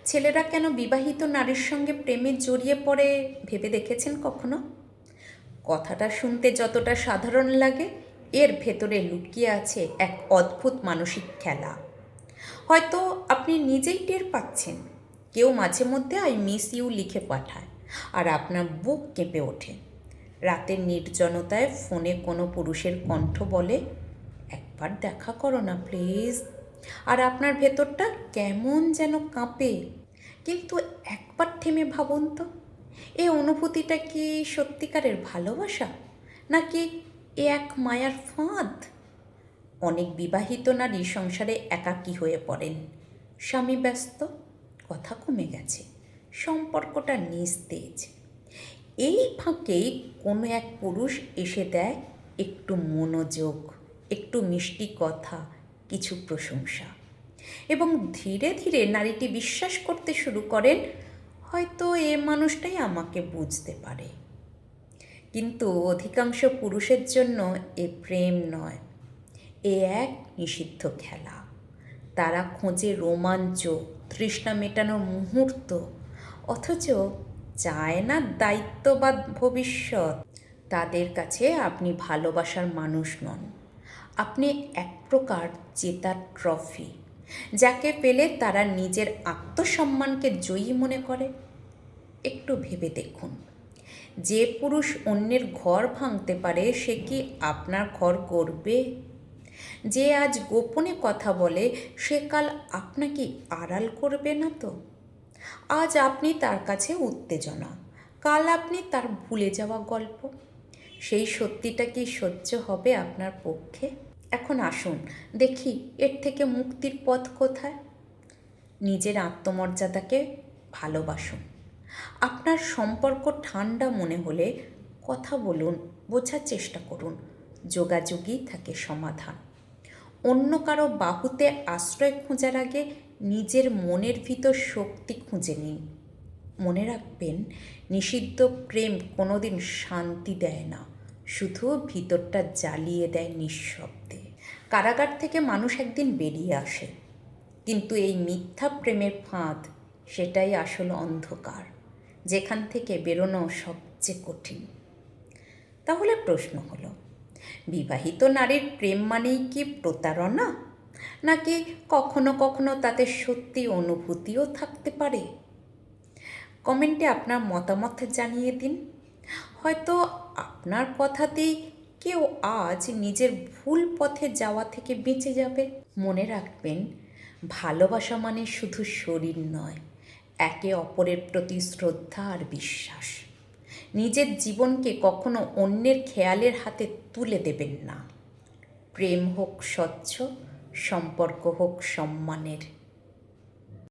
ছেলেরা কেন বিবাহিত নারীর সঙ্গে প্রেমে জড়িয়ে পড়ে ভেবে দেখেছেন কখনো? কথাটা শুনতে যতটা সাধারণ লাগে, এর ভেতরে লুকিয়ে আছে এক অদ্ভুত মানসিক খেলা। হয়তো আপনি নিজেই টের পাচ্ছেন। কেউ মাঝে মধ্যে আই মিস ইউ লিখে পাঠায়, আর আপনার বুক কেঁপে ওঠে। রাতের নির্জনতায় ফোনে কোনো পুরুষের কণ্ঠ বলে, একবার দেখা করো না প্লিজ। আর আপনার ভেতরটা কেমন যেন কাঁপে। কিন্তু একবার থেমে ভাবুন তো, এই অনুভূতিটা কি সত্যিকারের ভালোবাসা, নাকি এ এক মায়ার ফাঁদ? অনেক বিবাহিত নারী সংসারে একাকী হয়ে পড়েন। স্বামী ব্যস্ত, কথা কমে গেছে, সম্পর্কটা নিস্তেজ। এই ফাঁকেই কোনো এক পুরুষ এসে দেয় একটু মনোযোগ, একটু মিষ্টি কথা, কিছু প্রশংসা, এবং ধীরে ধীরে নারীটি বিশ্বাস করতে শুরু করেন, হয়তো এ মানুষটাই আমাকে বুঝতে পারে। কিন্তু অধিকাংশ পুরুষের জন্য এ প্রেম নয়, এ এক নিষিদ্ধ খেলা। তারা খোঁজে রোমাঞ্চ, তৃষ্ণা মেটানোর মুহূর্ত, অথচ চায় না দায়িত্ব বা ভবিষ্যৎ। তাদের কাছে আপনি ভালোবাসার মানুষ নন, আপনি এক প্রকার জেতার ট্রফি, যাকে পেলে তারা নিজের আত্মসম্মানকে জয়ী মনে করে। একটু ভেবে দেখুন, যে পুরুষ অন্যের ঘর ভাঙতে পারে, সে কি আপনার ঘর গড়বে? যে আজ গোপনে কথা বলে, সে কাল আপনাকে আড়াল করবে না তো? আজ আপনি তার কাছে উত্তেজনা, কাল আপনি তার ভুলে যাওয়া গল্প। সেই সত্যিটা কি সহ্য হবে আপনার পক্ষে? এখন আসুন দেখি, এর থেকে মুক্তির পথ কোথায়। নিজের আত্মমর্যাদাকে ভালোবাসুন। আপনার সম্পর্ক ঠান্ডা মনে হলে কথা বলুন, বোঝার চেষ্টা করুন। যোগাযোগই থাকে সমাধান। অন্য কারো বাহুতে আশ্রয় খোঁজার আগে নিজের মনের ভিতর শক্তি খুঁজে নিন। মনে রাখবেন, নিষিদ্ধ প্রেম কোনোদিন শান্তি দেয় না, শুধু ভিতরটা জ্বালিয়ে দেয় নিঃশব্দে। কারাগার থেকে মানুষ একদিন বেরিয়ে আসে, কিন্তু এই মিথ্যা প্রেমের ফাঁদ, সেটাই আসল অন্ধকার, যেখান থেকে বেরোনো সবচেয়ে কঠিন। তাহলে প্রশ্ন হলো, বিবাহিত নারীর প্রেম মানেই কি প্রতারণা, নাকি কখনো কখনো তাতে সত্যি অনুভূতিও থাকতে পারে? কমেন্টে আপনার মতামত জানিয়ে দিন। হয়তো আপনার কথাতেই কেউ আজ নিজের ভুল পথে যাওয়া থেকে বেঁচে যাবে। মনে রাখবেন, ভালোবাসা মানে শুধু শরীর নয়, একে অপরের প্রতি শ্রদ্ধা আর বিশ্বাস। নিজের জীবনকে কখনো অন্যের খেয়ালের হাতে তুলে দেবেন না। প্রেম হোক স্বচ্ছ, সম্পর্ক হোক সম্মানের।